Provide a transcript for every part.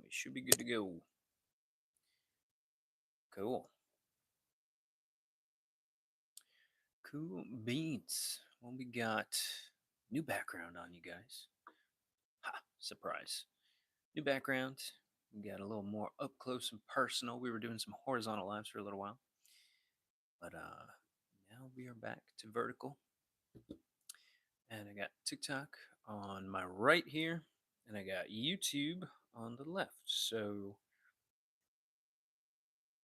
We should be good to go. Cool. Cool beans. Well, we got new background on you guys. Ha! Surprise. New background. We got a little more up close and personal. We were doing some horizontal lives for a little while, but now we are back to vertical. And I got TikTok on my right here, and I got YouTube on the left. So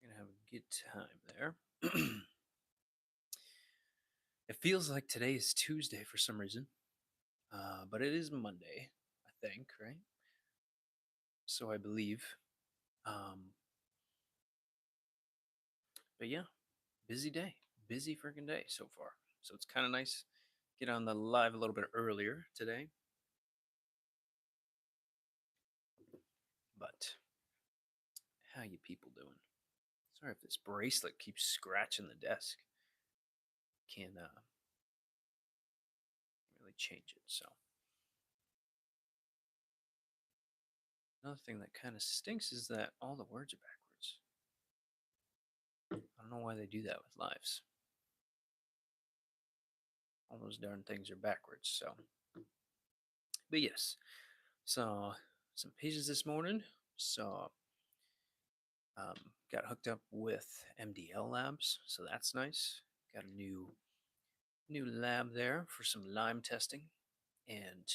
we're gonna have a good time there. It feels like today is Tuesday for some reason, but it is Monday, I think, right? So I believe. Um, but yeah, busy day, busy freaking day so far. So it's kind of nice get on the live a little bit earlier today. But how you people doing? Sorry if this bracelet keeps scratching the desk. Can't really change it. So another thing that kind of stinks is that all the words are backwards. I don't know why they do that with lives. All those darn things are backwards. So, but yes, saw some pages this morning. Saw got hooked up with MDL Labs, so that's nice. Got a new lab there for some Lyme testing, and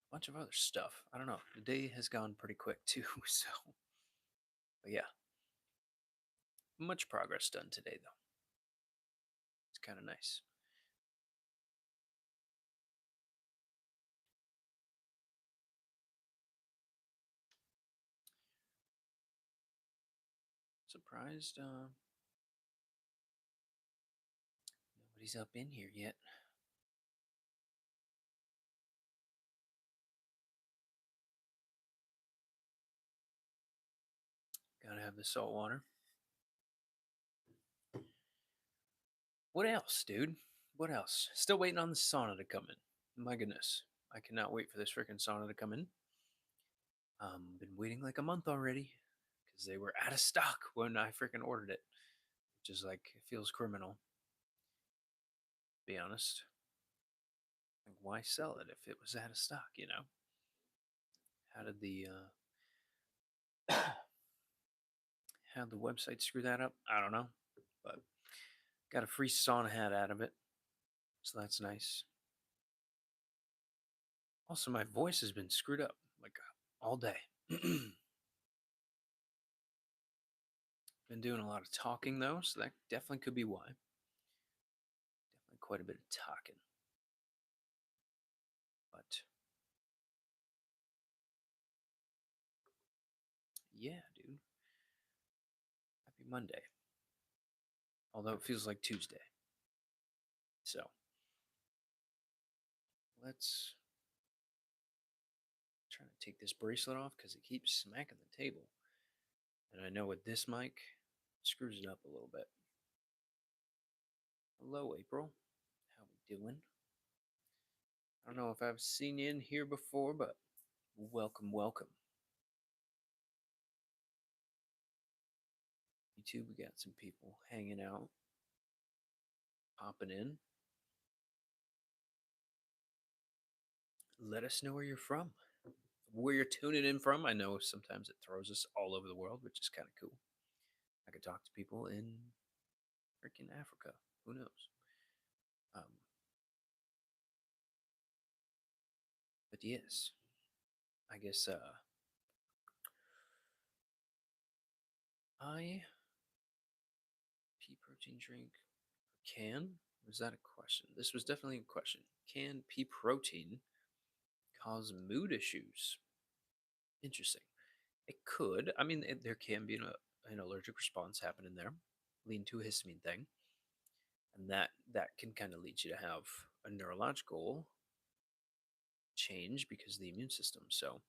a bunch of other stuff. I don't know. The day has gone pretty quick too, so but yeah, much progress done today though. It's kind of nice. Surprised nobody's up in here yet. Gotta have the salt water. What else, dude? What else? Still waiting on the sauna to come in. My goodness. I cannot wait for this freaking sauna to come in. Been waiting like a month already because they were out of stock when I freaking ordered it. Which is like, it feels criminal, to be honest. Like, why sell it if it was out of stock, you know? How did the, how did the website screw that up? I don't know. But got a free sauna hat out of it. So that's nice. Also, my voice has been screwed up like all day. Been doing a lot of talking though, so that definitely could be why. Definitely quite a bit of talking. But yeah, dude. Happy Monday. Although it feels like Tuesday. So let's try to take this bracelet off because it keeps smacking the table. And I know with this mic, it screws it up a little bit. Hello, April. How we doing? I don't know if I've seen you in here before, but welcome, welcome. YouTube, we got some people hanging out, popping in. Let us know where you're from, where you're tuning in from. I know sometimes it throws us all over the world, which is kind of cool. I could talk to people in freaking Africa. Who knows? Um, but yes, I guess I pea protein drink can. Was that a question? This was definitely a question. Can pea protein cause mood issues? Interesting. It could. I mean, there can be an allergic response happening there, leading to a histamine thing, and that can kind of lead you to have a neurological change because of the immune system. So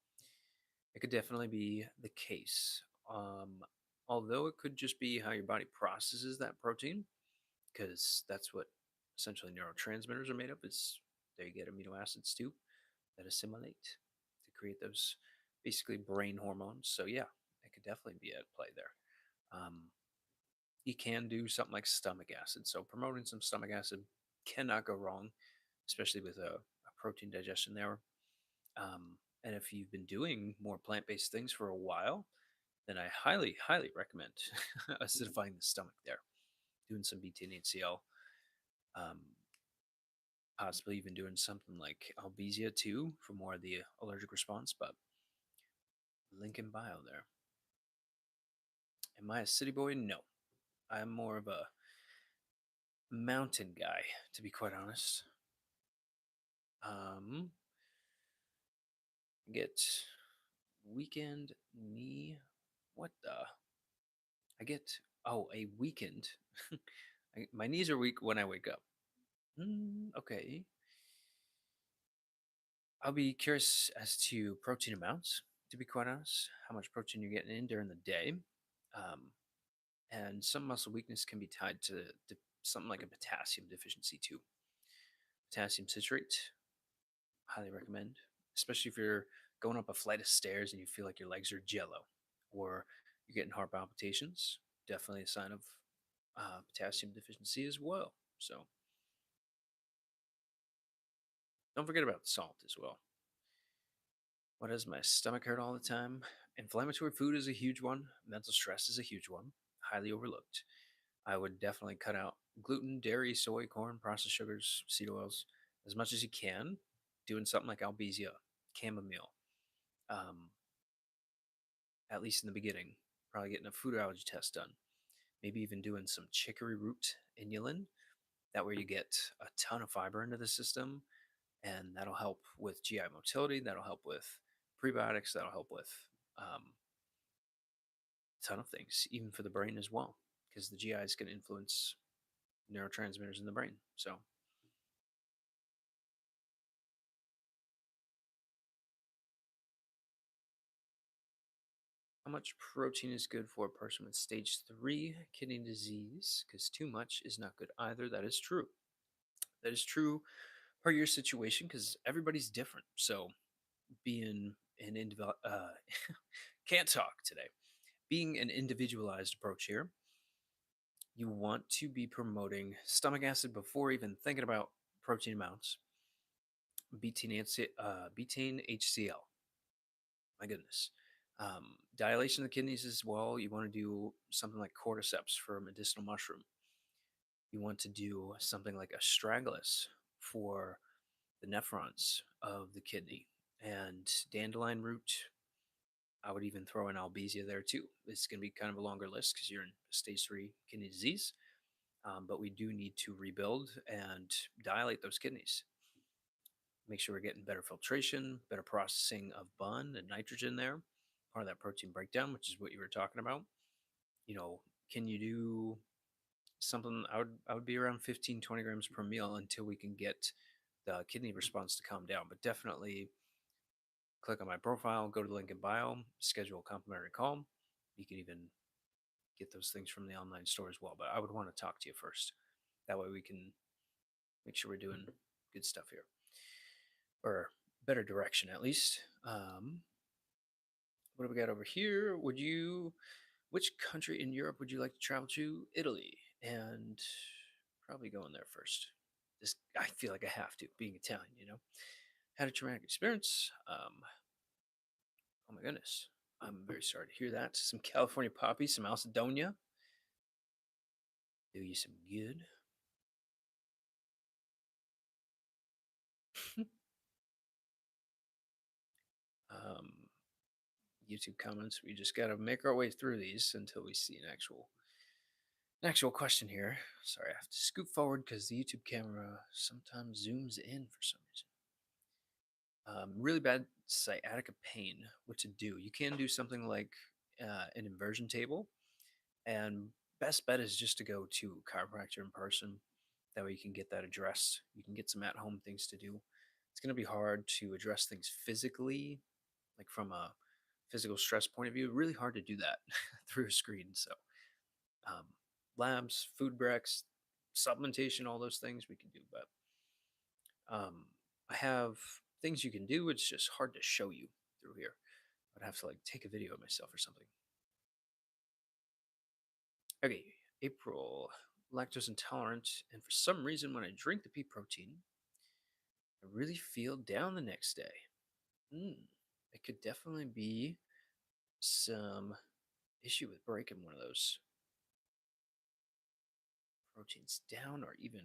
it could definitely be the case. Although it could just be how your body processes that protein, because that's what essentially neurotransmitters are made of. Is there you get amino acids too. that assimilate to create those basically brain hormones. So yeah, it could definitely be at play there. Um, you can do something like stomach acid. So promoting some stomach acid cannot go wrong, especially with a protein digestion there. And if you've been doing more plant-based things for a while, then I highly, highly recommend acidifying the stomach there, doing some BT&HCl, um, possibly even doing something like Albizia too for more of the allergic response. But link in bio there. Am I a city boy? No. I'm more of a mountain guy, to be quite honest. Um, get weekend knee. What the? I get a weekend. My knees are weak when I wake up. Okay. I'll be curious as to protein amounts. To be quite honest, how much protein you're getting in during the day, um, and some muscle weakness can be tied to something like a potassium deficiency too. Potassium citrate, highly recommend, especially if you're going up a flight of stairs and you feel like your legs are jello, or you're getting heart palpitations. Definitely a sign of potassium deficiency as well. So don't forget about salt as well. What does my stomach hurt all the time? Inflammatory food is a huge one. Mental stress is a huge one. Highly overlooked. I would definitely cut out gluten, dairy, soy, corn, processed sugars, seed oils as much as you can. Doing something like Albizia, chamomile, um, at least in the beginning. Probably getting a food allergy test done. Maybe even doing some chicory root inulin. That way you get a ton of fiber into the system, and that'll help with GI motility. That'll help with prebiotics. That'll help with a ton of things, even for the brain as well, because the GI is going to influence neurotransmitters in the brain. So, how much protein is good for a person with stage 3 kidney disease? Because too much is not good either. That is true. That is true per your situation because everybody's different. So, being an individual, can't talk today. Being an individualized approach here, you want to be promoting stomach acid before even thinking about protein amounts. Betaine HCl. My goodness. Dilation of the kidneys as well. You want to do something like cordyceps for medicinal mushroom. You want to do something like astragalus for the nephrons of the kidney. And dandelion root, I would even throw in albizia there too. It's going to be kind of a longer list because you're in stage 3 kidney disease. But we do need to rebuild and dilate those kidneys. Make sure we're getting better filtration, better processing of bun and nitrogen there, part of that protein breakdown, which is what you were talking about. You know, can you do something? I would be around 15, 20 grams per meal until we can get the kidney response to calm down. But definitely click on my profile, go to the link in bio, schedule a complimentary call. You can even get those things from the online store as well. But I would want to talk to you first. That way we can make sure we're doing good stuff here, or better direction at least. What do we got over here? Which country in Europe would you like to travel to? Italy, and probably going there first. This I feel like I have to, being Italian. Had a traumatic experience. Oh my goodness, I'm very sorry to hear that. Some California poppy, some Alcedonia, do you some good. um, YouTube comments. We just got to make our way through these until we see an actual question here. Sorry, I have to scoot forward because the YouTube camera sometimes zooms in for some reason. Really bad sciatica pain. What to do? You can do something like an inversion table, and best bet is just to go to a chiropractor in person. That way you can get that addressed. You can get some at-home things to do. It's going to be hard to address things physically, like from a physical stress point of view. Really hard to do that through a screen. So um, labs, food breaks, supplementation, all those things we can do. But I have things you can do. It's just hard to show you through here. I'd have to like take a video of myself or something. Okay, April, lactose intolerant, and for some reason, when I drink the pea protein, I really feel down the next day. Hmm, it could definitely be some issue with breaking one of those proteins down, or even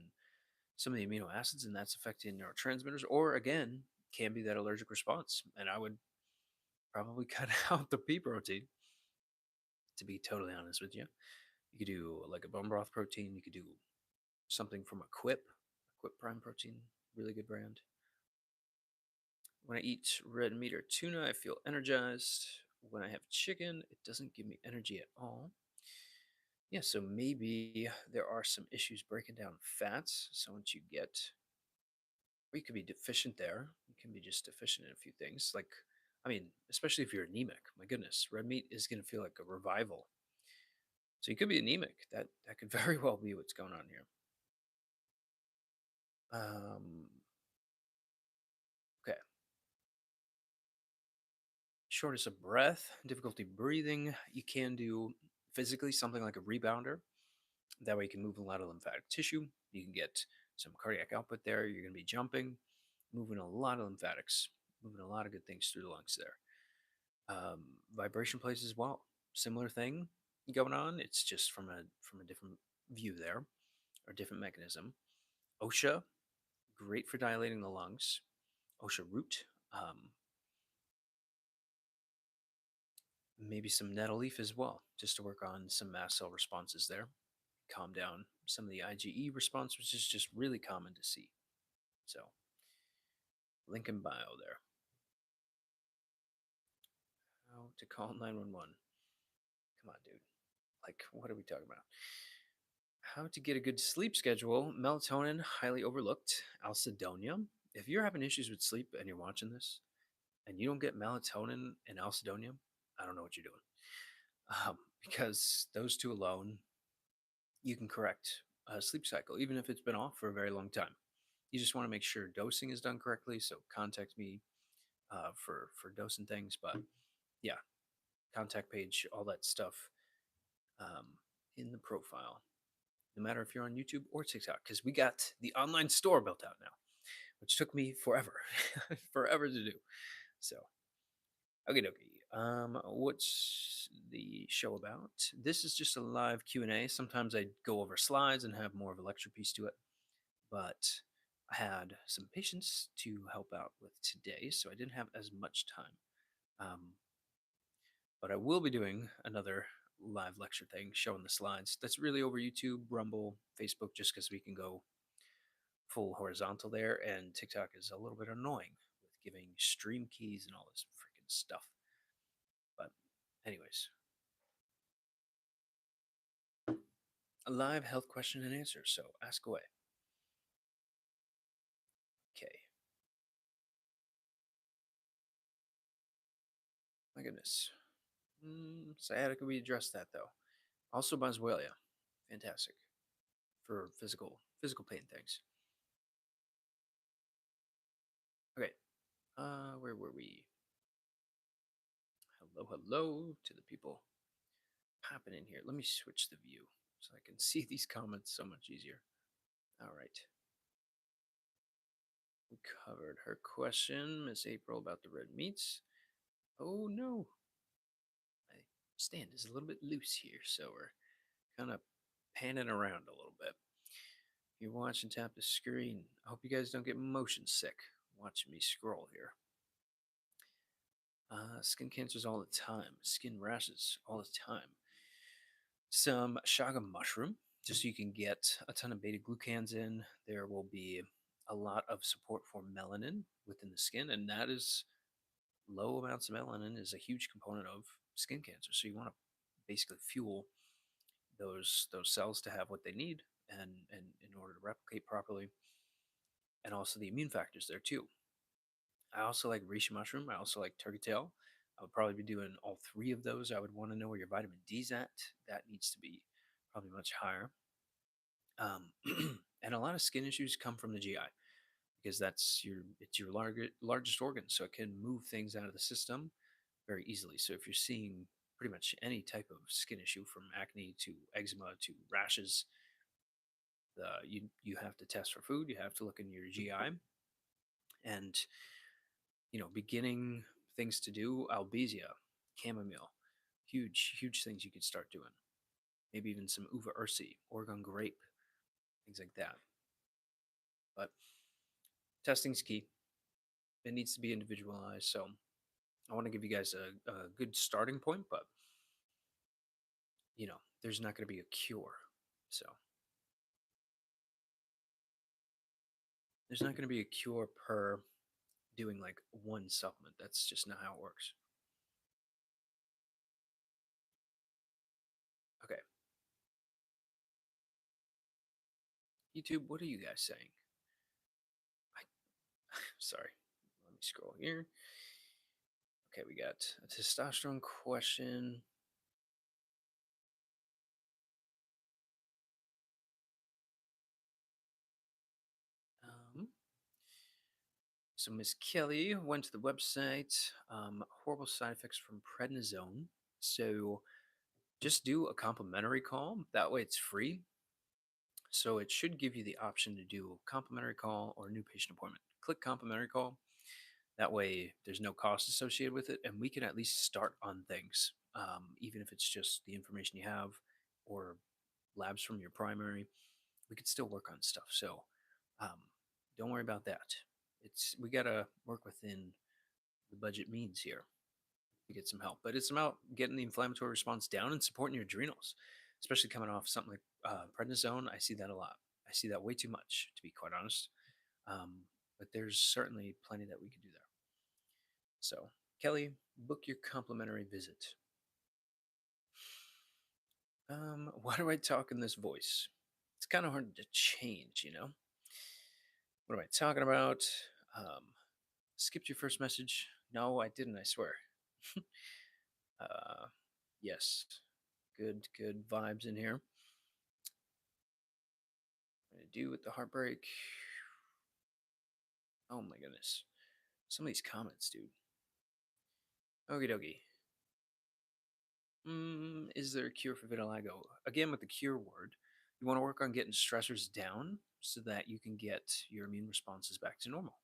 some of the amino acids, and that's affecting neurotransmitters, or again, can be that allergic response. And I would probably cut out the pea protein, to be totally honest with you. You could do like a bone broth protein. You could do something from a Quip Prime protein, really good brand. When I eat red meat or tuna, I feel energized. When I have chicken, it doesn't give me energy at all. Yeah, so maybe there are some issues breaking down fats. So once you get, or you could be deficient there. You can be just deficient in a few things. Like, I mean, especially if you're anemic. My goodness, red meat is going to feel like a revival. So you could be anemic. That could very well be what's going on here. Okay. Shortness of breath, difficulty breathing. You can do physically something like a rebounder. That way you can move a lot of lymphatic tissue. You can get some cardiac output there. You're going to be jumping, moving a lot of lymphatics, moving a lot of good things through the lungs there. Vibration plays as well. Similar thing going on. It's just from a different view there, or different mechanism. OSHA, great for dilating the lungs. OSHA root, maybe some nettle leaf as well, just to work on some mast cell responses there. Calm down some of the IgE response, which is just really common to see. So, link in bio there. How to call 911. Come on, dude. Like, what are we talking about? How to get a good sleep schedule. Melatonin, highly overlooked. Alcidonia. If you're having issues with sleep and you're watching this and you don't get melatonin and alcidonia, I don't know what you're doing. Because those two alone, you can correct a sleep cycle, even if it's been off for a very long time. You just want to make sure dosing is done correctly. So contact me for dosing things. But yeah, contact page, all that stuff um, in the profile. No matter if you're on YouTube or TikTok, because we got the online store built out now, which took me forever, forever to do. So, okay, dokie. What's the show about? This is just a live Q&A. Sometimes I go over slides and have more of a lecture piece to it, but I had some patients to help out with today, so I didn't have as much time. But I will be doing another live lecture thing showing the slides. That's really over YouTube, Rumble, Facebook, just because we can go full horizontal there. And TikTok is a little bit annoying with giving stream keys and all this freaking stuff. But, anyways, a live health question and answer. So ask away. Okay. My goodness. Sciatica, we addressed that though. Also, boswellia, fantastic for physical pain things. Okay. Where were we? Hello, hello to the people popping in here. Let me switch the view so I can see these comments so much easier. All right. We covered her question, Miss April, about the red meats. Oh no. My stand is a little bit loose here, so we're kind of panning around a little bit. If you're watching, tap the screen. I hope you guys don't get motion sick watching me scroll here. Skin cancers all the time, skin rashes all the time. Some shaga mushroom, just so you can get a ton of beta glucans in. There will be a lot of support for melanin within the skin, and that is low amounts of melanin is a huge component of skin cancer. So you want to basically fuel those cells to have what they need and in order to replicate properly, and also the immune factors there too. I also like reishi mushroom. I also like turkey tail. I would probably be doing all three of those. I would want to know where your vitamin D's at. That needs to be probably much higher. And a lot of skin issues come from the GI. because it's your largest organ, so it can move things out of the system very easily. So if you're seeing pretty much any type of skin issue from acne to eczema to rashes, you have to test for food. You have to look in your GI, and beginning things to do: albizia, chamomile, huge things you could start doing. Maybe even some uva ursi, Oregon grape, things like that. But testing's key. It needs to be individualized. So I want to give you guys a good starting point, but there's not going to be a cure. So there's not going to be a cure per doing like one supplement. That's just not how it works. Okay, YouTube, what are you guys saying? I, sorry, let me scroll here. Okay, we got a testosterone question. Um, so Miss Kelly went to the website. Horrible side effects from prednisone. So just do a complimentary call. That way it's free. So it should give you the option to do a complimentary call or a new patient appointment. Click complimentary call. That way there's no cost associated with it, and we can at least start on things, even if it's just the information you have or labs from your primary. We could still work on stuff. So um, don't worry about that. We gotta work within the budget means here to get some help. But it's about getting the inflammatory response down and supporting your adrenals, especially coming off something like prednisone. I see that a lot. I see that way too much, to be quite honest. But there's certainly plenty that we could do there. So, Kelly, book your complimentary visit. Why do I talk in this voice? It's kind of hard to change. What am I talking about? Um, skipped your first message. No, I didn't, I swear. uh, yes. Good vibes in here. What to do with the heartbreak? Oh my goodness. Some of these comments, dude. Okie dokie. Is there a cure for vitiligo? Again, with the cure word, you want to work on getting stressors down so that you can get your immune responses back to normal.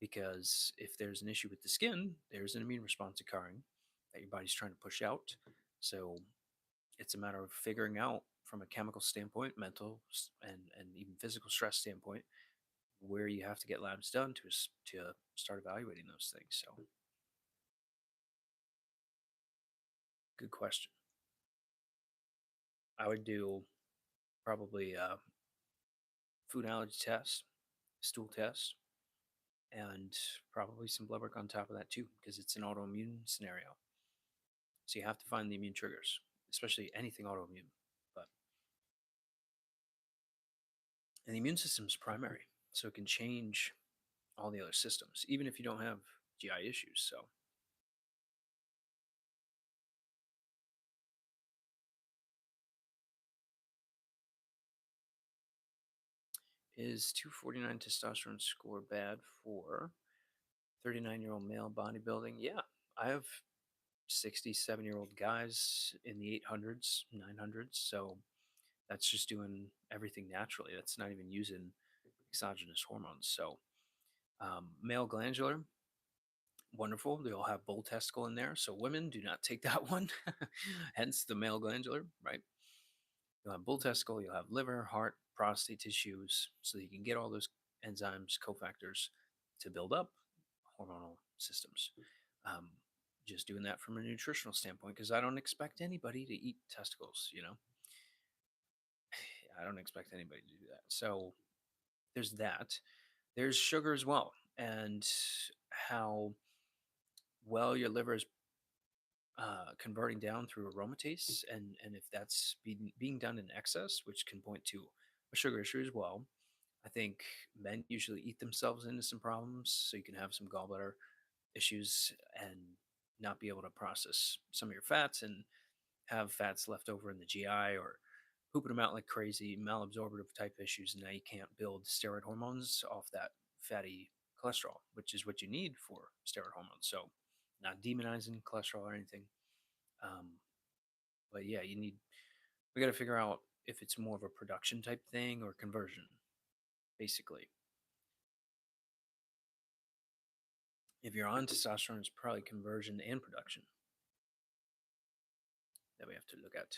Because if there's an issue with the skin, there's an immune response occurring that your body's trying to push out. So it's a matter of figuring out from a chemical standpoint, mental, and even physical stress standpoint, where you have to get labs done to start evaluating those things. So, good question. I would do probably a food allergy test, stool test, and probably some blood work on top of that too, because it's an autoimmune scenario. So you have to find the immune triggers, especially anything autoimmune. But and the immune system is primary, so it can change all the other systems, even if you don't have GI issues. So is 249 testosterone score bad for 39-year-old male bodybuilding? Yeah, I have 67-year-old guys in the 800s, 900s. So that's just doing everything naturally. That's not even using exogenous hormones. So male glandular, wonderful. They all have bull testicle in there. So women do not take that one. Hence the male glandular, right? You'll have bull testicle, you'll have liver, heart, prostate tissues, so that you can get all those enzymes, cofactors to build up hormonal systems. Um, just doing that from a nutritional standpoint, because I don't expect anybody to eat testicles. I don't expect anybody to do that. So there's that. There's sugar as well, and how well your liver is converting down through aromatase, and if that's being done in excess, which can point to a sugar issue as well. I think men usually eat themselves into some problems, so you can have some gallbladder issues and not be able to process some of your fats and have fats left over in the GI or pooping them out like crazy, malabsorptive type issues. And now you can't build steroid hormones off that fatty cholesterol, which is what you need for steroid hormones. So, not demonizing cholesterol or anything. Um, but yeah, we got to figure out if it's more of a production type thing or conversion, basically. If you're on testosterone, it's probably conversion and production that we have to look at.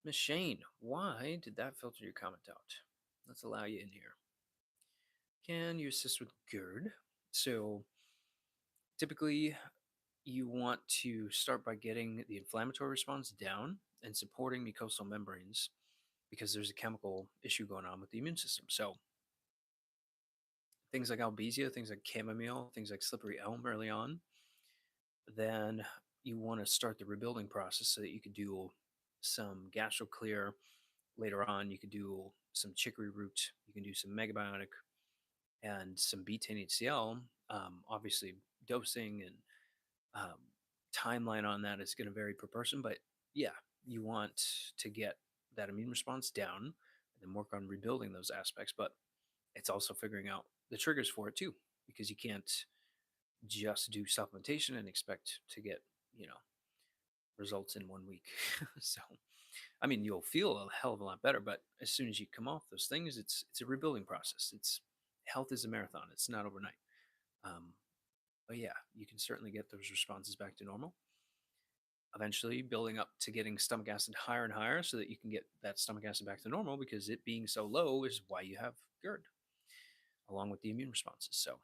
Miss Shane, why did that filter your comment out? Let's allow you in here. Can you assist with GERD? So typically, you want to start by getting the inflammatory response down and supporting mucosal membranes because there's a chemical issue going on with the immune system. So things like albizia, things like chamomile, things like slippery elm early on, then you want to start the rebuilding process so that you could do some gastroclear later on. You could do some chicory root, you can do some megabiotic and some betaine HCl. Obviously, dosing and um, timeline on that is going to vary per person, but yeah, you want to get that immune response down and then work on rebuilding those aspects. But it's also figuring out the triggers for it too, because you can't just do supplementation and expect to get, you know, results in 1 week. So, I mean, you'll feel a hell of a lot better, but as soon as you come off those things, it's a rebuilding process. It's health is a marathon. It's not overnight. Um, but yeah, you can certainly get those responses back to normal. Eventually, building up to getting stomach acid higher and higher, so that you can get that stomach acid back to normal. Because it being so low is why you have GERD, along with the immune responses. So,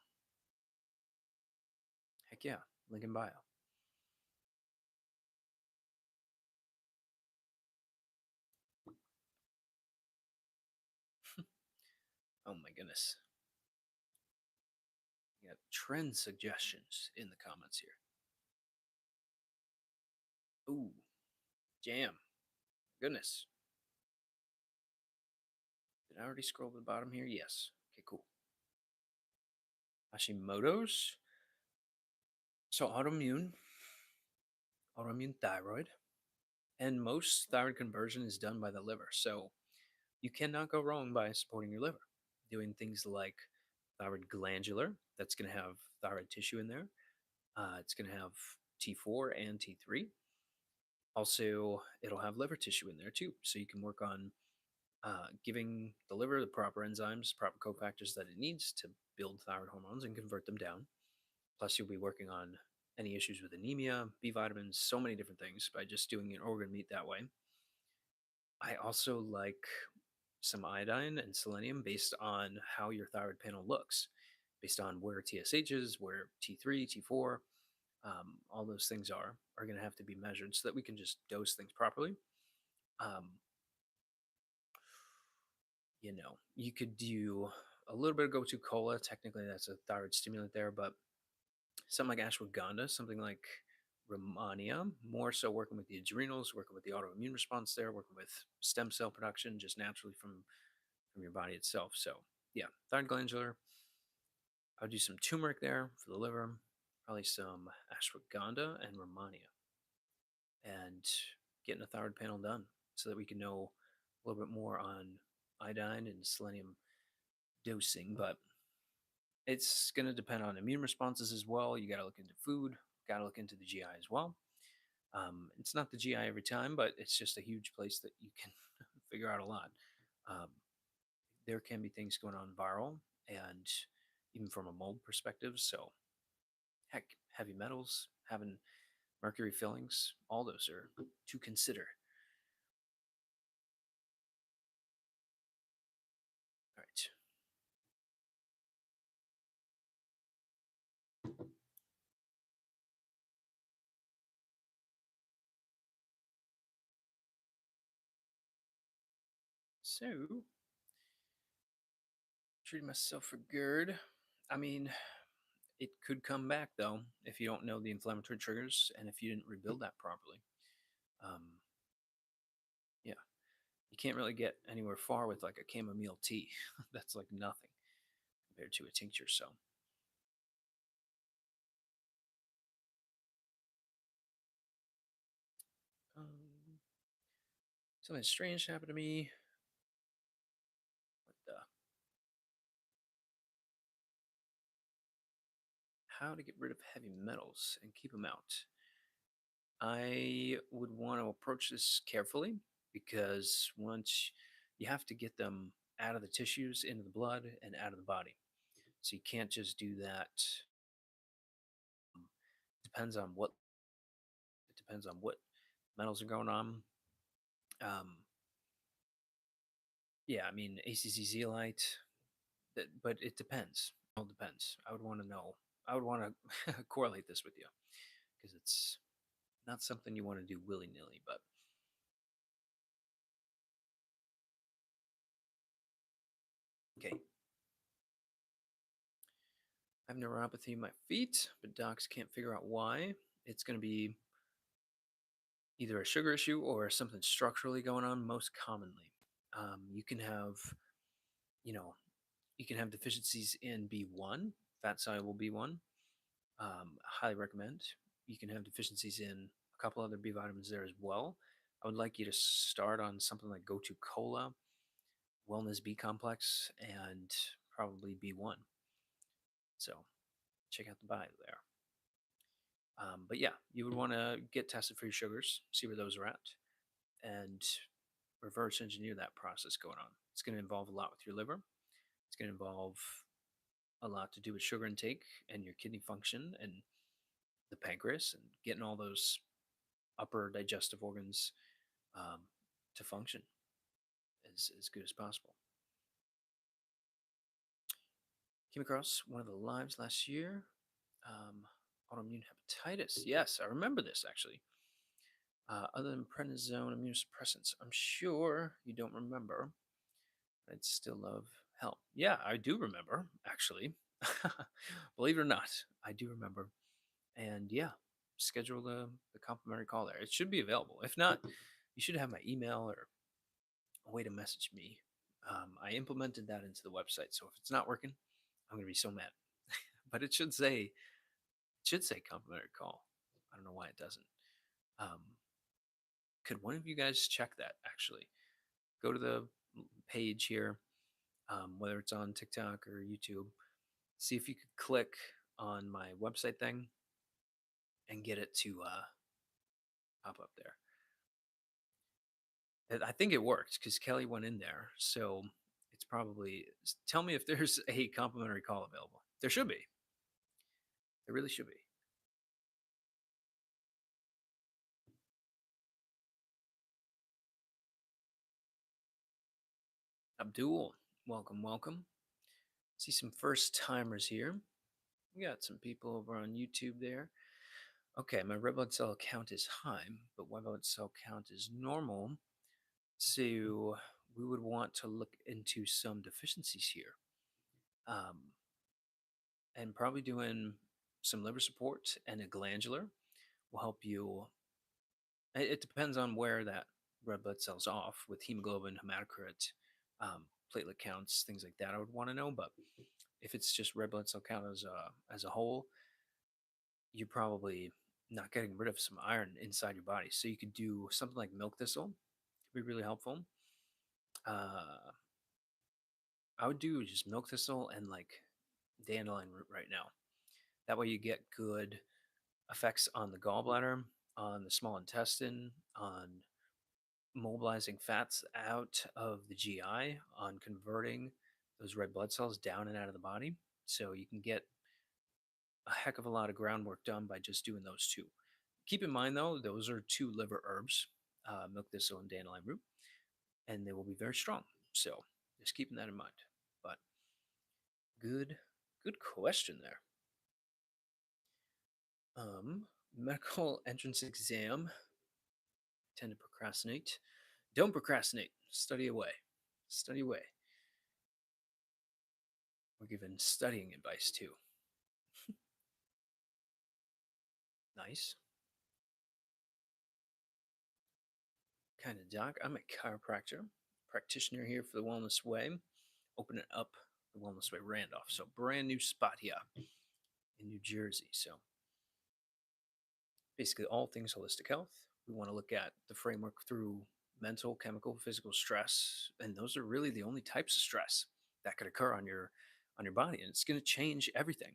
heck yeah, link in bio. Oh my goodness. You got trend suggestions in the comments here. Ooh, jam. Goodness. Did I already scroll to the bottom here? Yes. Okay, cool. Hashimoto's. So autoimmune thyroid, and most thyroid conversion is done by the liver. So you cannot go wrong by supporting your liver. Doing things like thyroid glandular, that's going to have thyroid tissue in there. It's going to have T4 and T3. Also, it'll have liver tissue in there too. So you can work on giving the liver the proper enzymes, proper cofactors that it needs to build thyroid hormones and convert them down. Plus, you'll be working on any issues with anemia, B vitamins, so many different things by just doing an organ meat that way. I also like some iodine and selenium based on how your thyroid panel looks, based on where TSH is, where T3, T4, all those things are going to have to be measured so that we can just dose things properly. Um, you could do a little bit of gotu kola. Technically, that's a thyroid stimulant there, but something like ashwagandha, something like Rehmannia, more so working with the adrenals, working with the autoimmune response there, working with stem cell production just naturally from your body itself. So yeah, thyroid glandular. I'll do some turmeric there for the liver, probably some ashwagandha and Rehmannia, and getting a thyroid panel done so that we can know a little bit more on iodine and selenium dosing. But it's going to depend on immune responses as well. You got to look into food, got to look into the GI as well. It's not the GI every time, but it's just a huge place that you can figure out a lot. Um, there can be things going on viral and even from a mold perspective. So, heck, heavy metals, having mercury fillings, all those are to consider. All right. So, treating myself for GERD. I mean, it could come back though if you don't know the inflammatory triggers and if you didn't rebuild that properly. Um, yeah, you can't really get anywhere far with like a chamomile tea. That's like nothing compared to a tincture. So, um, something strange happened to me. What the? How to get rid of heavy metals and keep them out. I would want to approach this carefully because once you have to get them out of the tissues, into the blood, and out of the body. So you can't just do that. Depends on what it depends on what metals are going on. Um, yeah, I mean ACC zeolite, but it depends. It all depends. I would want to know. I would want to correlate this with you because it's not something you want to do willy nilly. But okay, I have neuropathy in my feet, but docs can't figure out why. It's going to be either a sugar issue or something structurally going on. Most commonly, you can have, you know, you can have deficiencies in B1, fat soluble B1. Highly recommend. You can have deficiencies in a couple other B vitamins there as well. I would like you to start on something like Go to Cola, Wellness B Complex, and probably B1. So check out the bio there. But yeah, you would want to get tested for your sugars, see where those are at, and reverse engineer that process going on. It's going to involve a lot with your liver. It's going to involve a lot to do with sugar intake and your kidney function and the pancreas and getting all those upper digestive organs um, to function as good as possible. Came across one of the lives last year. Um, Autoimmune hepatitis. Yes, I remember this actually. Other than prednisone immunosuppressants, I'm sure you don't remember. I'd still love help. Yeah, I do remember, actually. Believe it or not, I do remember. And yeah, schedule the complimentary call there. It should be available. If not, you should have my email or a way to message me. I implemented that into the website, so if it's not working, I'm gonna be so mad. But it should say complimentary call. I don't know why it doesn't. Um, could one of you guys check that actually? Go to the page here, whether it's on TikTok or YouTube. See if you could click on my website thing and get it to pop up there. I think it worked because Kelly went in there, so it's probably. Tell me if there's a complimentary call available. There should be. There really should be. Abdul, welcome, welcome. See some first timers here. We got some people over on YouTube there. Okay, my red blood cell count is high, but white blood cell count is normal. So we would want to look into some deficiencies here. Um, and probably doing some liver support and a glandular will help you. It depends on where that red blood cell's off with hemoglobin, hematocrit, platelet counts, things like that. I would want to know, but if it's just red blood cell count as a whole, you're probably not getting rid of some iron inside your body. So you could do something like milk thistle, could be really helpful. Uh, I would do just milk thistle and like dandelion root right now. That way you get good effects on the gallbladder, on the small intestine, on mobilizing fats out of the GI, on converting those red blood cells down and out of the body. So you can get a heck of a lot of groundwork done by just doing those two. Keep in mind though, those are two liver herbs, milk thistle and dandelion root, and they will be very strong. So just keeping that in mind. But good, good question there. Medical entrance exam. Tend to procrastinate. Don't procrastinate. Study away. Study away. We're given studying advice too. Nice. Kind of doc. I'm a chiropractor, practitioner here for the Wellness Way. Opening up the Wellness Way Randolph. So brand new spot here in New Jersey. So basically all things holistic health. We want to look at the framework through mental, chemical, physical stress, and those are really the only types of stress that could occur on your body, and it's going to change everything.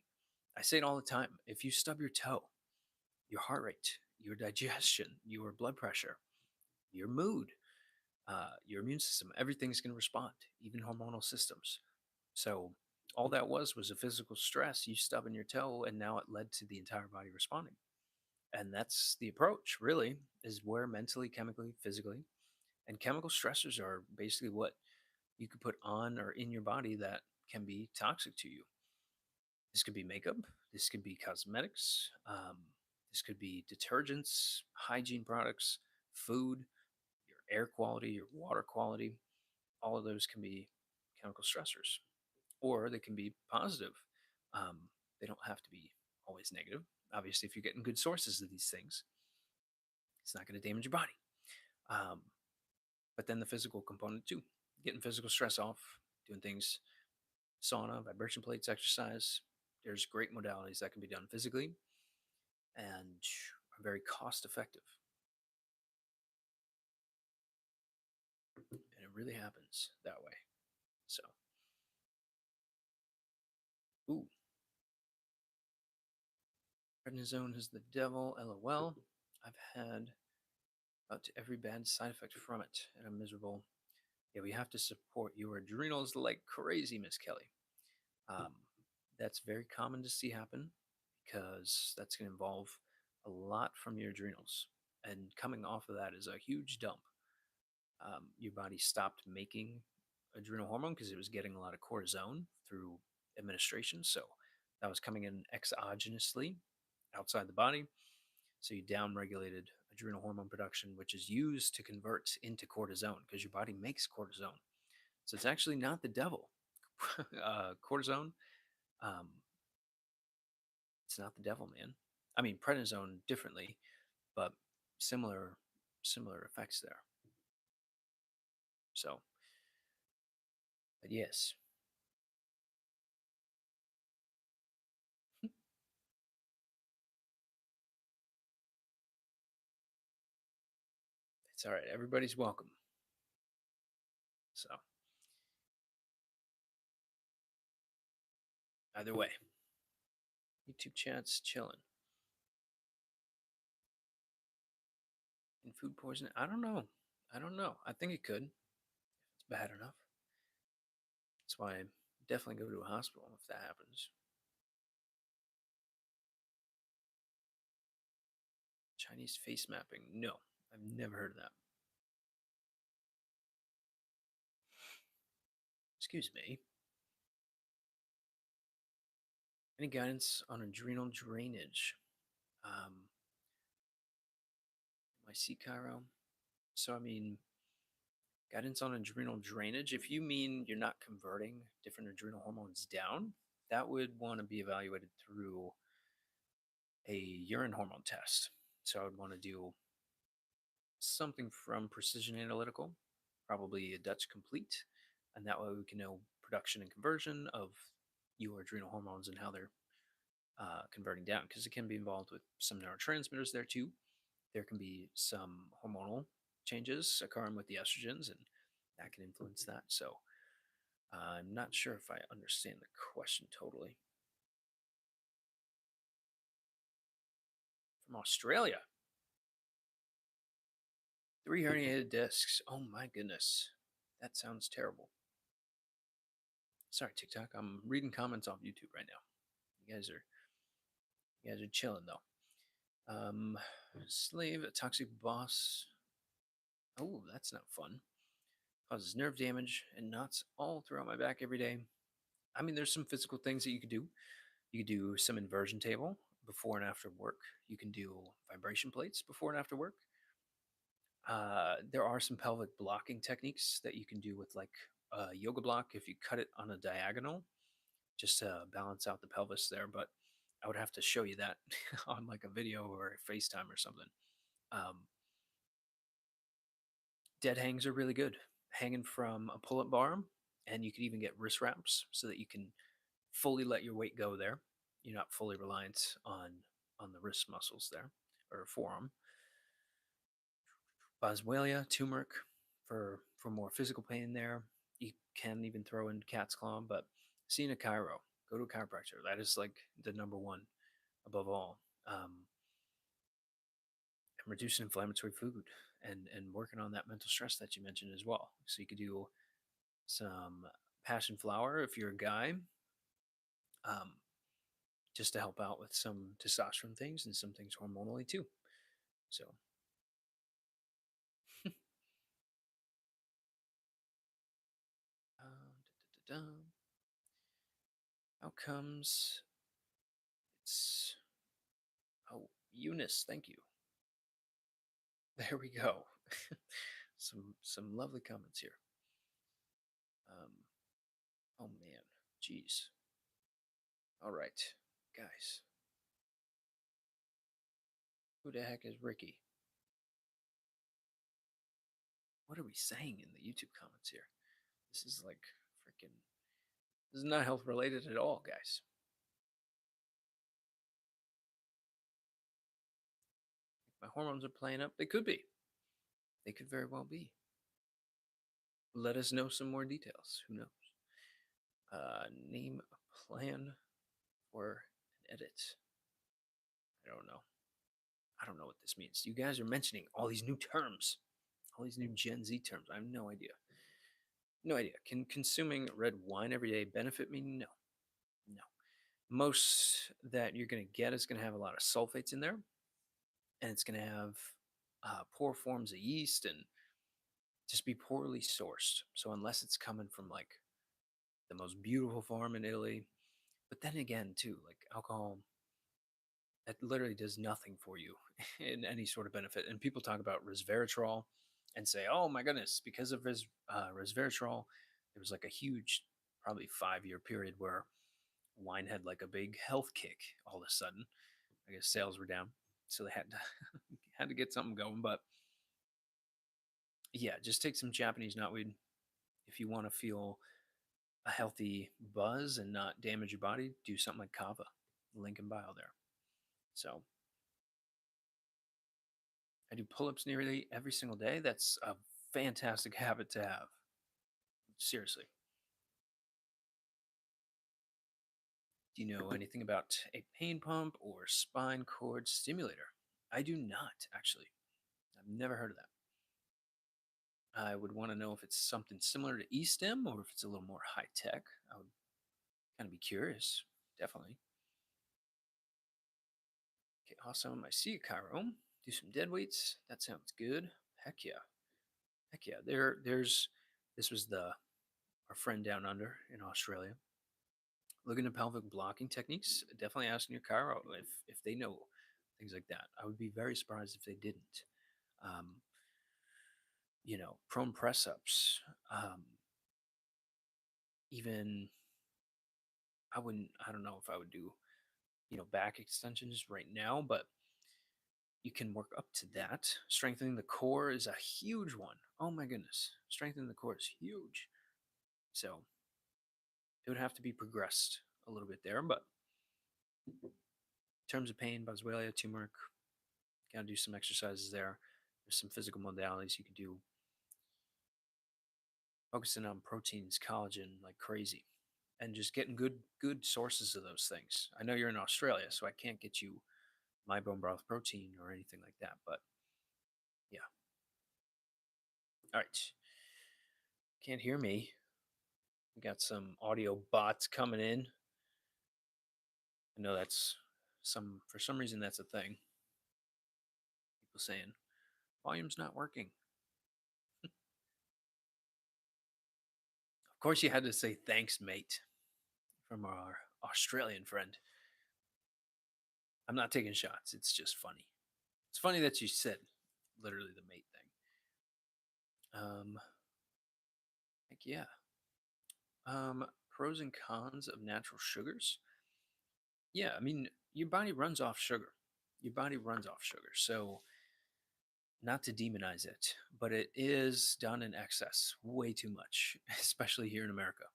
I say it all the time. If you stub your toe, your heart rate, your digestion, your blood pressure, your mood, your immune system, everything's going to respond, even hormonal systems. So all that was a physical stress, you stubbing your toe, and now it led to the entire body responding. And that's the approach, really, is where mentally, chemically, physically, and chemical stressors are basically what you could put on or in your body that can be toxic to you. This could be makeup, this could be cosmetics, this could be detergents, hygiene products, food, your air quality, your water quality. All of those can be chemical stressors, or they can be positive. Um, they don't have to be always negative. Obviously, if you're getting good sources of these things, it's not going to damage your body. Um, but then the physical component too, getting physical stress off, doing things, sauna, vibration plates, exercise. There's great modalities that can be done physically and are very cost effective. And it really happens that way. So, ooh, prednisone is the devil, lol. I've had about every bad side effect from it, and I'm miserable. Yeah, we have to support your adrenals like crazy, Miss Kelly. Um, that's very common to see happen because that's going to involve a lot from your adrenals. And coming off of that is a huge dump. Your body stopped making adrenal hormone because it was getting a lot of cortisone through administration. So that was coming in exogenously outside the body. So you downregulated adrenal hormone production, which is used to convert into cortisone because your body makes cortisone. So it's actually not the devil. Cortisone, um, it's not the devil, man. I mean, prednisone differently, but similar similar effects there. So, but yes, it's all right. Everybody's welcome. So either way, YouTube chat's chilling. And food poisoning, I don't know. I don't know. I think it could. It's bad enough. That's why I definitely go to a hospital if that happens. Chinese face mapping. No, I've never heard of that. Excuse me. Any guidance on adrenal drainage? Um, my C Cairo. So, I mean, guidance on adrenal drainage. If you mean you're not converting different adrenal hormones down, that would want to be evaluated through a urine hormone test. So, I would want to do something from Precision Analytical, probably a Dutch Complete, and that way we can know production and conversion of your adrenal hormones and how they're converting down, because it can be involved with some neurotransmitters there too. There can be some hormonal changes occurring with the estrogens, and that can influence that. So I'm not sure if I understand the question totally. From Australia, 3 herniated discs. Oh my goodness, that sounds terrible. Sorry, TikTok. I'm reading comments off YouTube right now. You guys are chilling though. Slave, a toxic boss. Oh, that's not fun. Causes nerve damage and knots all throughout my back every day. I mean, there's some physical things that you could do. You could do some inversion table before and after work. You can do vibration plates before and after work. There are some pelvic blocking techniques that you can do with like a yoga block if you cut it on a diagonal, just to balance out the pelvis there. But I would have to show you that on like a video or a FaceTime or something. Um, Dead hangs are really good, hanging from a pull-up bar, and you can even get wrist wraps so that you can fully let your weight go there. You're not fully reliant on the wrist muscles there or forearm. Boswellia, turmeric for more physical pain there. You can even throw in cat's claw, but Sina Cairo Go to a chiropractor. That is like the number one above all. And reducing inflammatory food and working on that mental stress that you mentioned as well. So you could do some passion flower if you're a guy, um, just to help out with some testosterone things and some things hormonally too. So, da, da, da, da. Outcomes. It's Eunice. Thank you. There we go. Some lovely comments here. Um, oh man, jeez. All right, guys. Who the heck is Ricky? What are we saying in the YouTube comments here? This is like freaking. This is not health related at all, guys. My hormones are playing up. They could be. They could very well be. Let us know some more details. Who knows? Name a plan for an edit. I don't know. I don't know what this means. You guys are mentioning all these new terms, all these new Gen Z terms. I have no idea. No idea. Can consuming red wine every day benefit me? No. No. Most that you're going to get is going to have a lot of sulfates in there, and it's going to have poor forms of yeast and just be poorly sourced. So, unless it's coming from like the most beautiful farm in Italy, but then again, too, like alcohol, that literally does nothing for you in any sort of benefit. And people talk about resveratrol and say, "Oh my goodness, because of resveratrol, there was like a huge, probably 5 year period where wine had like a big health kick all of a sudden. I guess sales were down, so they had to had to get something going. But yeah, just take some Japanese knotweed if you want to feel a healthy buzz and not damage your body. Do something like kava, link in bio there. So I do pull-ups nearly every single day. That's a fantastic habit to have. Seriously. Do you know anything about a pain pump or spine cord stimulator? I do not, actually. I've never heard of that. I would want to know if it's something similar to eStim or if it's a little more high tech. I would kind of be curious. Definitely. Okay, awesome. I see you, Cairo. Do some dead weights. That sounds good. Heck yeah. Heck yeah. This was the our friend down under in Australia. Looking at pelvic blocking techniques. Definitely asking your Cairo if they know things like that. I would be very surprised if they didn't. Um, prone press ups. Um, even I don't know if I would do, back extensions right now, but you can work up to that. Strengthening the core is a huge one. Oh my goodness. Strengthening the core is huge. So it would have to be progressed a little bit there, but in terms of pain, boswellia, turmeric, gotta do some exercises there. There's some physical modalities you could do. Focusing on proteins, collagen like crazy, and just getting good sources of those things. I know you're in Australia, so I can't get you my bone broth protein or anything like that, but yeah. All right. Can't hear me. We got some audio bots coming in. I know that's for some reason that's a thing. People saying volume's not working. Of course, you had to say thanks, mate, from our Australian friend. I'm not taking shots. It's just funny. It's funny that you said literally the mate thing. Heck yeah. Pros and cons of natural sugars. Yeah, I mean, your body runs off sugar. Your body runs off sugar. So, not to demonize it, but it is done in excess, way too much, especially here in America.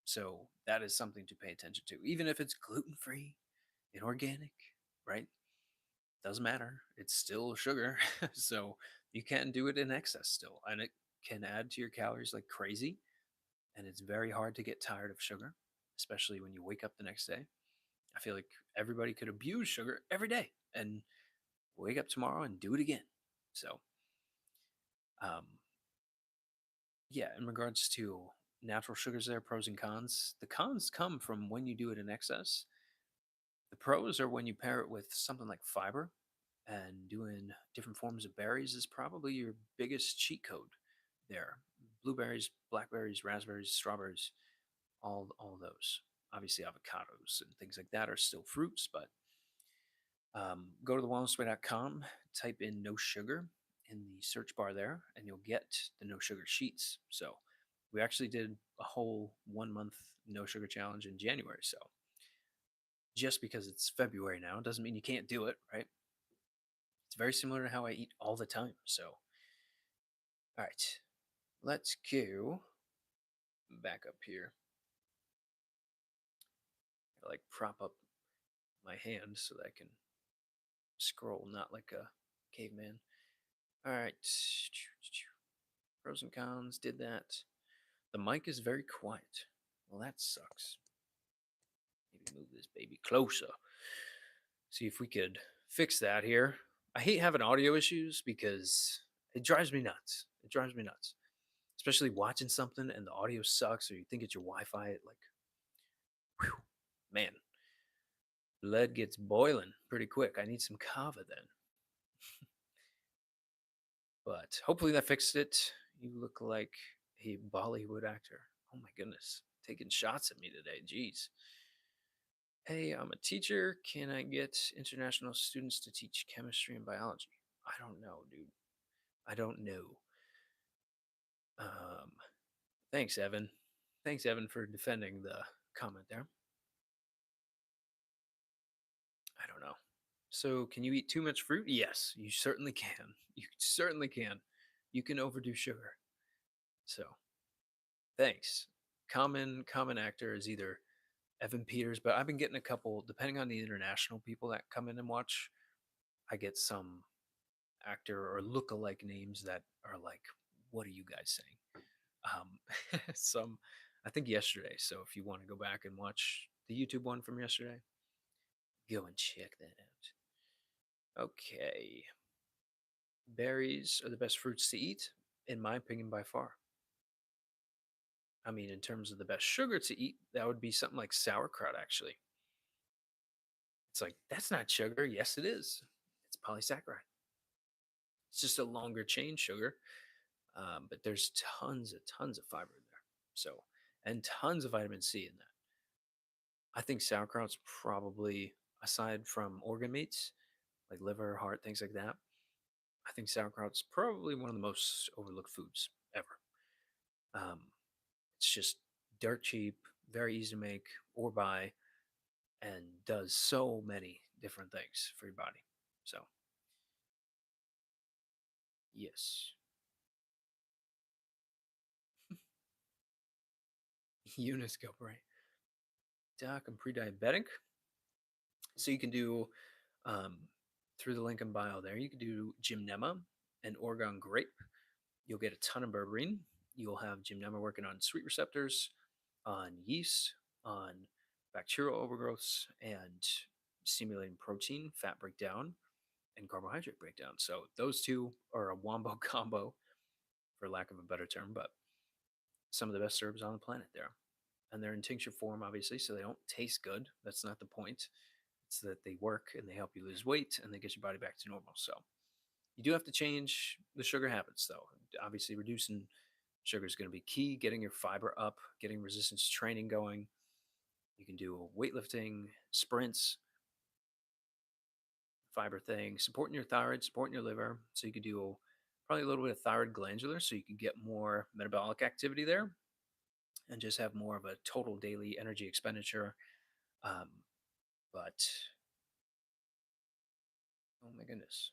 So, that is something to pay attention to. Even if it's gluten free and organic, right? Doesn't matter. It's still sugar. So, you can do it in excess still. And it can add to your calories like crazy. And it's very hard to get tired of sugar, especially when you wake up the next day. I feel like everybody could abuse sugar every day and wake up tomorrow and do it again. So, um, yeah, in regards to natural sugars, there are pros and cons. The cons come from when you do it in excess. The pros are when you pair it with something like fiber, and doing different forms of berries is probably your biggest cheat code there. Blueberries, blackberries, raspberries, strawberries, all those. Obviously, avocados and things like that are still fruits, but go to thewellnessway.com, type in no sugar in the search bar there, and you'll get the no sugar sheets. So we actually did a whole 1 month no sugar challenge in January. So just because it's February now doesn't mean you can't do it, right? It's very similar to how I eat all the time. So, all right, let's go back up here. I like prop up my hand so that I can scroll, not like a caveman. All right, pros and cons, did that. The mic is very quiet. Well, that sucks. Maybe move this baby closer. See if we could fix that here. I hate having audio issues because it drives me nuts. It drives me nuts. Especially watching something and the audio sucks or you think it's your Wi-Fi. It like, whew, man, blood gets boiling pretty quick. I need some kava then. But hopefully that fixed it. You look like a Bollywood actor. Oh my goodness. Taking shots at me today. Jeez. Hey, I'm a teacher. Can I get international students to teach chemistry and biology? I don't know, dude. I don't know. Um, thanks, Evan. Thanks, Evan, for defending the comment there. I don't know. So, can you eat too much fruit? Yes, you certainly can. You certainly can. You can overdo sugar. So, thanks. Common actor is either Evan Peters, but I've been getting a couple, depending on the international people that come in and watch. I get some actor or look-alike names that are like, "What are you guys saying?" Some, I think yesterday. So if you want to go back and watch the YouTube one from yesterday, go and check that out. Okay, berries are the best fruits to eat, in my opinion, by far. I mean, in terms of the best sugar to eat, that would be something like sauerkraut, actually. It's like, that's not sugar. Yes, it is. It's polysaccharide. It's just a longer chain sugar, but there's tons of fiber in there. So, and tons of vitamin C in that. I think sauerkraut's probably, aside from organ meats, like liver, heart, things like that, I think sauerkraut's probably one of the most overlooked foods ever. Um, it's just dirt cheap, very easy to make or buy, and does so many different things for your body. So, yes. Eunice Gilbray. Doc, I'm pre diabetic. So, you can do, um, through the link in bio there, you can do Gymnema and Oregon grape. You'll get a ton of berberine. You'll have Gymnema working on sweet receptors, on yeast, on bacterial overgrowths, and stimulating protein, fat breakdown, and carbohydrate breakdown. So those two are a wombo combo, for lack of a better term, but some of the best herbs on the planet there. And they're in tincture form, obviously, so they don't taste good. That's not the point. It's that they work and they help you lose weight and they get your body back to normal. So you do have to change the sugar habits, though. Obviously, reducing sugar is going to be key. Getting your fiber up, getting resistance training going. You can do weightlifting, sprints, fiber thing, supporting your thyroid, supporting your liver. So you could do probably a little bit of thyroid glandular, so you can get more metabolic activity there, and just have more of a total daily energy expenditure. Um, but oh my goodness.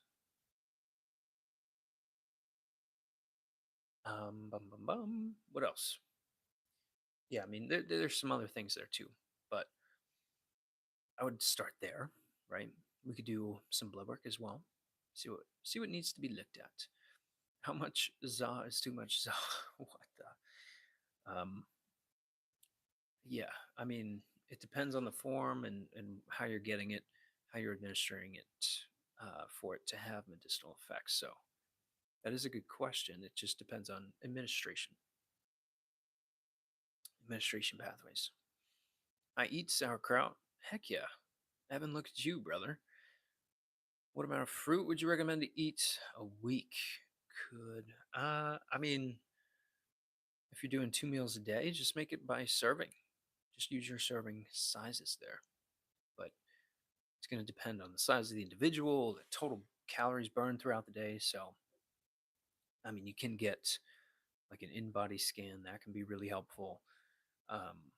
Bum, bum, bum. What else? Yeah, I mean, there's some other things there too, but I would start there, right? We could do some blood work as well. See what needs to be looked at. How much za is too much za? What the? Yeah, I mean, it depends on the form and how you're getting it, how you're administering it for it to have medicinal effects. So that is a good question. It just depends on administration pathways. I eat sauerkraut. Heck yeah. Evan, look at you, brother. What amount of fruit would you recommend to eat a week? I mean, if you're doing 2 meals a day, just make it by serving. Just use your serving sizes there. But it's going to depend on the size of the individual, the total calories burned throughout the day. So, I mean, you can get like an in body scan that can be really helpful. Um,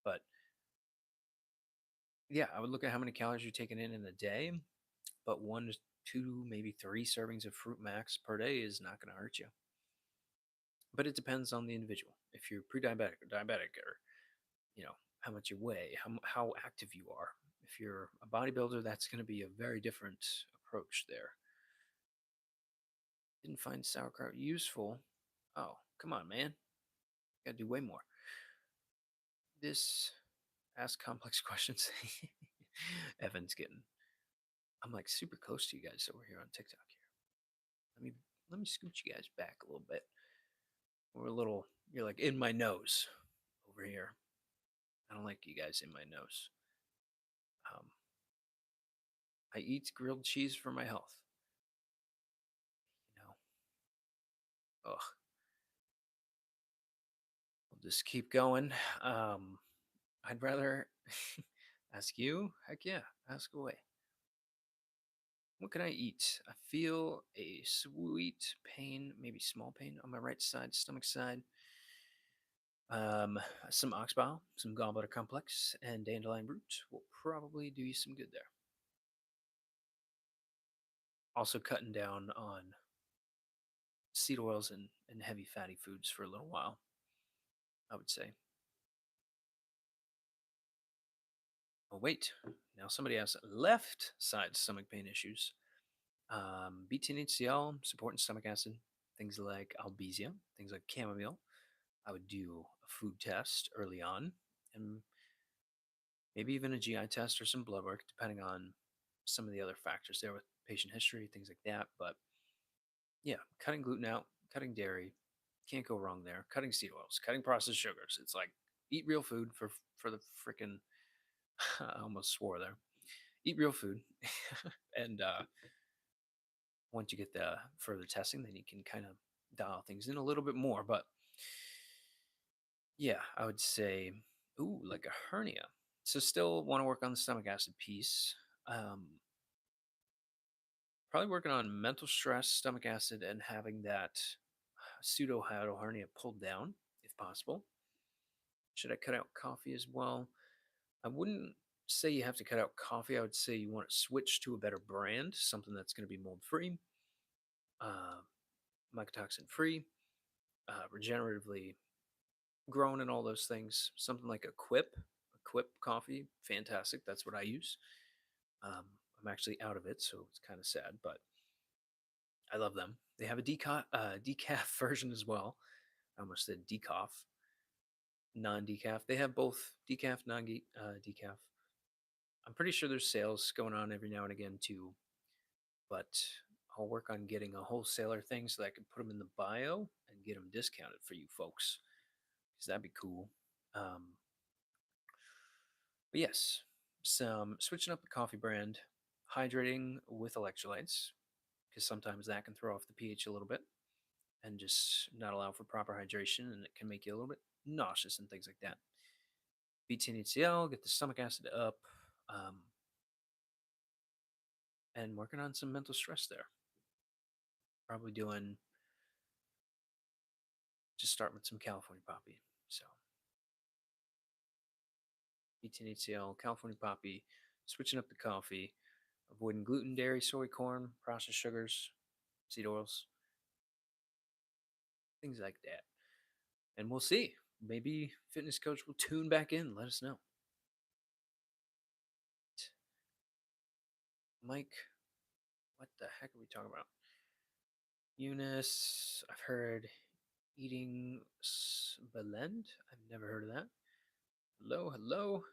but yeah, I would look at how many calories you're taking in a day. But 1 to 2, maybe 3 servings of fruit max per day is not going to hurt you. But it depends on the individual. If you're pre-diabetic or diabetic, or how much you weigh, how active you are. If you're a bodybuilder, that's going to be a very different approach there. Didn't find sauerkraut useful. Oh, come on, man. Gotta do way more. This ask complex questions. Evan's getting. I'm like super close to you guys over here on TikTok here. Let me scooch you guys back a little bit. We're a little. You're like in my nose over here. I don't like you guys in my nose. Um, I eat grilled cheese for my health. You know. Ugh. We'll just keep going. I'd rather ask you. Heck yeah, ask away. What can I eat? I feel a sweet pain, maybe small pain on my right side, stomach side. Um, some ox bile, some gallbladder complex, and dandelion root will probably do you some good there. Also, cutting down on seed oils and heavy fatty foods for a little while, I would say. Oh, wait. Now somebody has left side stomach pain issues. BTNHCl, supporting stomach acid, things like Albizia, things like chamomile. I would do a food test early on and maybe even a GI test or some blood work, depending on some of the other factors there with patient history, things like that. But yeah, cutting gluten out, cutting dairy, can't go wrong there. Cutting seed oils, cutting processed sugars. It's like eat real food for the freaking. I almost swore there. Eat real food, and once you get the further testing, then you can kind of dial things in a little bit more. But yeah, I would say, ooh, like a hernia. So still want to work on the stomach acid piece. Um, Probably working on mental stress, stomach acid, and having that pseudo-hiatal hernia pulled down if possible. Should I cut out coffee as well? I wouldn't say you have to cut out coffee. I would say you want to switch to a better brand, something that's going to be mold free, uh, mycotoxin free, regeneratively grown, and all those things. Something like a Quip coffee, fantastic. That's what I use. Um, I'm actually out of it, so it's kind of sad, but I love them. They have a decaf version as well. I almost said decaf, non-decaf. They have both decaf, non-decaf. I'm pretty sure there's sales going on every now and again too, but I'll work on getting a wholesaler thing so that I can put them in the bio and get them discounted for you folks, because that'd be cool. Um, but yes, some switching up the coffee brand, hydrating with electrolytes, because sometimes that can throw off the pH a little bit and just not allow for proper hydration, and it can make you a little bit nauseous and things like that. BTNHCl, get the stomach acid up, um, and working on some mental stress there. Probably doing just starting with some California poppy. So BTNHCl, California poppy, switching up the coffee, avoiding gluten, dairy, soy, corn, processed sugars, seed oils, things like that. And we'll see. Maybe fitness coach will tune back in. Let us know. Mike, what the heck are we talking about? Eunice, I've heard Eating Belend? I've never heard of that. Hello, hello.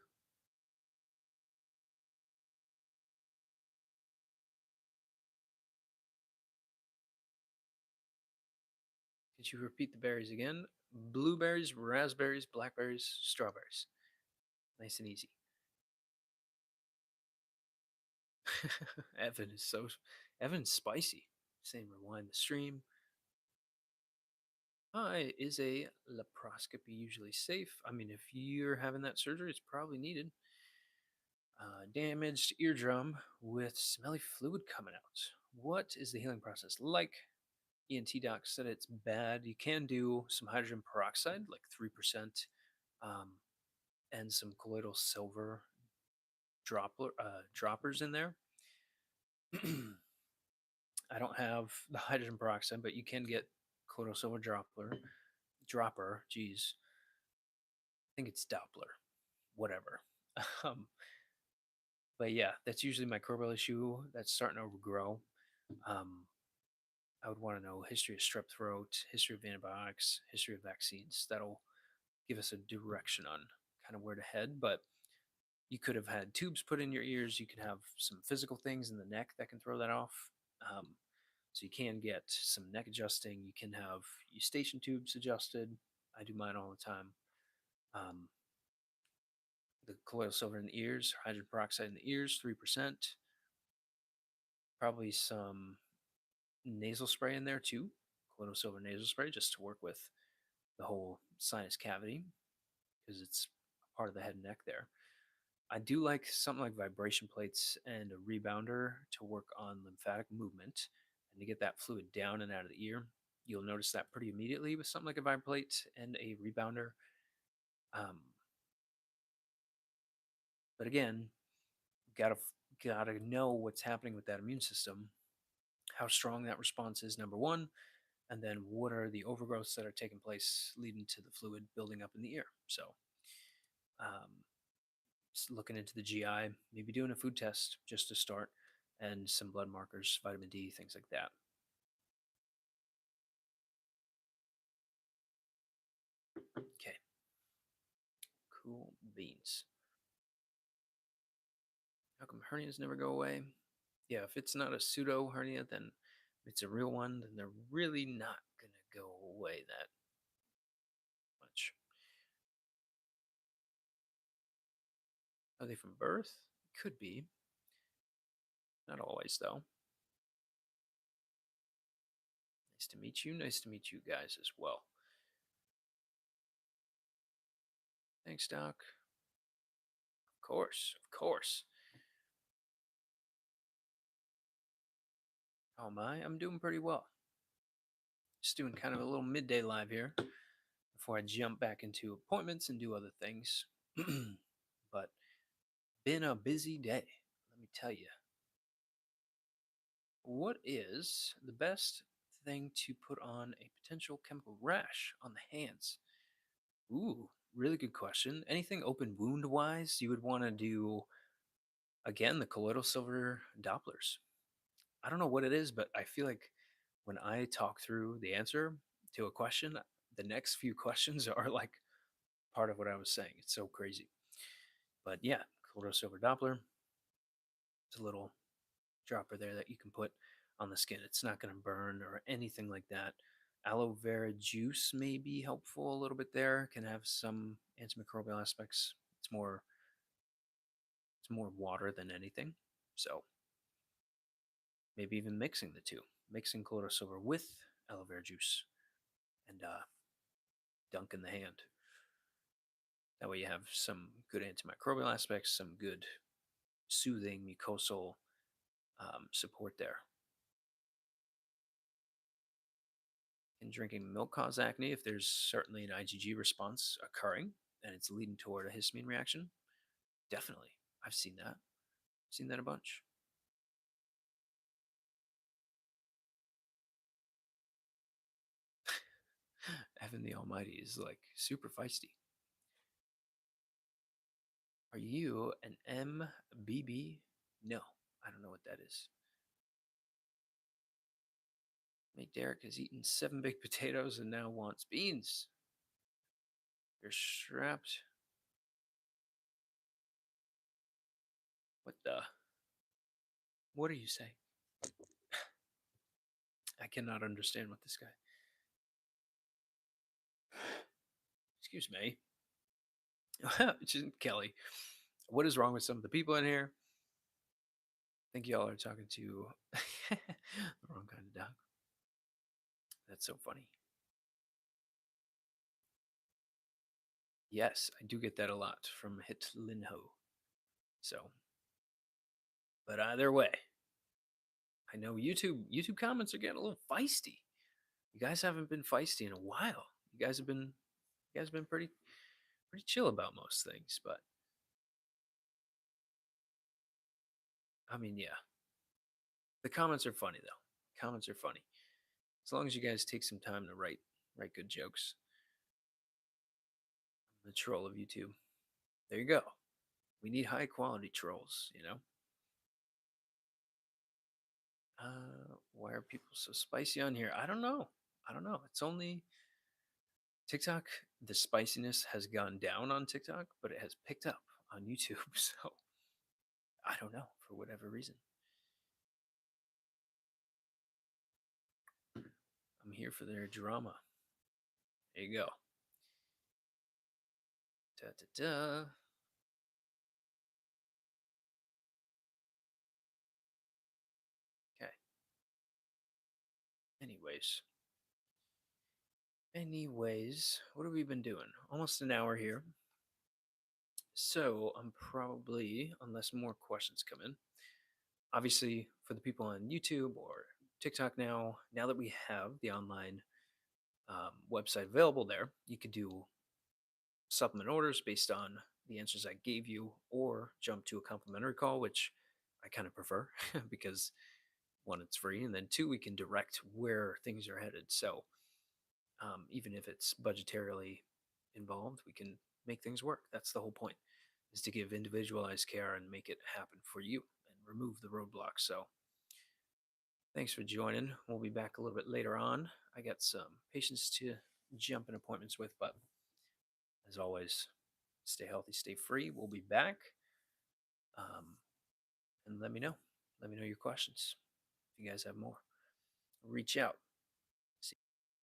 Could you repeat the berries again? Blueberries, raspberries, blackberries, strawberries. Nice and easy. Evan is so Evan's spicy. Saying rewind the stream. Hi, is a laparoscopy usually safe? I mean, if you're having that surgery, it's probably needed. Damaged eardrum with smelly fluid coming out. What is the healing process like? ENT doc said it's bad. You can do some hydrogen peroxide, like 3%, um, and some colloidal silver droppers in there. I don't have the hydrogen peroxide, but you can get colloidal silver dropper. Geez, I think it's Doppler, whatever. Um, but yeah, that's usually microbial issue that's starting to overgrow. Um, I would want to know history of strep throat, history of antibiotics, history of vaccines. That'll give us a direction on kind of where to head. But you could have had tubes put in your ears. You could have some physical things in the neck that can throw that off. Um, so you can get some neck adjusting. You can have eustachian tubes adjusted. I do mine all the time. Um, the colloidal silver in the ears, hydrogen peroxide in the ears, 3%. Probably some nasal spray in there too. Colloidal silver nasal spray just to work with the whole sinus cavity because it's part of the head and neck there. I do like something like vibration plates and a rebounder to work on lymphatic movement and to get that fluid down and out of the ear. You'll notice that pretty immediately with something like a vibrate and a rebounder. Um, but again, gotta gotta know what's happening with that immune system, how strong that response is. Number one, and then what are the overgrowths that are taking place leading to the fluid building up in the ear. So um, looking into the GI, maybe doing a food test just to start, and some blood markers, vitamin D, things like that. Okay, cool beans. How come hernias never go away? Yeah, if it's not a pseudo hernia, then if it's a real one, then they're really not going to go away that much. Are they from birth? Could be. Not always, though. Nice to meet you. Nice to meet you guys as well. Thanks, Doc. Of course, of course. How am I? I'm doing pretty well. Just doing kind of a little midday live here before I jump back into appointments and do other things. But been a busy day, let me tell you. What is the best thing to put on a potential chemical rash on the hands? Ooh, really good question. Anything open wound wise, you would want to do, again, the colloidal silver Dopplers. I don't know what it is, but I feel like when I talk through the answer to a question, the next few questions are like part of what I was saying. It's so crazy. But yeah, colloidal silver Doppler. It's a little dropper there that you can put on the skin. It's not going to burn or anything like that. Aloe vera juice may be helpful a little bit there. Can have some antimicrobial aspects. It's more water than anything. So maybe even mixing the two, mixing colloidal silver with aloe vera juice, and dunk in the hand. That way you have some good antimicrobial aspects, some good soothing mucosal support there. Can drinking milk cause acne if there's certainly an IgG response occurring and it's leading toward a histamine reaction? Definitely. I've seen that. Seen that a bunch. Evan the Almighty is like super feisty. Are you an MBB? No, I don't know what that is. Hey, Derek has eaten 7 big potatoes and now wants beans. You're strapped. What the? What are you saying? I cannot understand what this guy. Excuse me. Kelly. What is wrong with some of the people in here? I think y'all are talking to the wrong kind of dog. That's so funny. Yes, I do get that a lot from Hit Linho. So, but either way, I know YouTube comments are getting a little feisty. You guys haven't been feisty in a while. You guys have been pretty chill about most things, but I mean, yeah. The comments are funny though. Comments are funny. As long as you guys take some time to write good jokes. I'm the troll of YouTube. There you go. We need high quality trolls. Why are people so spicy on here? I don't know. I don't know. It's only TikTok. The spiciness has gone down on TikTok, but it has picked up on YouTube. So I don't know for whatever reason. I'm here for their drama. There you go. Da da da. Okay. Anyways. What have we been doing? Almost an hour here. So I'm probably, unless more questions come in, obviously for the people on YouTube or TikTok now that we have the online website available there, you could do supplement orders based on the answers I gave you, or jump to a complimentary call, which I kind of prefer because one, it's free, and then two, we can direct where things are headed. So even if it's budgetarily involved, we can make things work. That's the whole point, is to give individualized care and make it happen for you and remove the roadblocks. So thanks for joining. We'll be back a little bit later on. I got some patients to jump in appointments with, but as always, stay healthy, stay free. We'll be back. Um, and let me know. Let me know your questions. If you guys have more, reach out.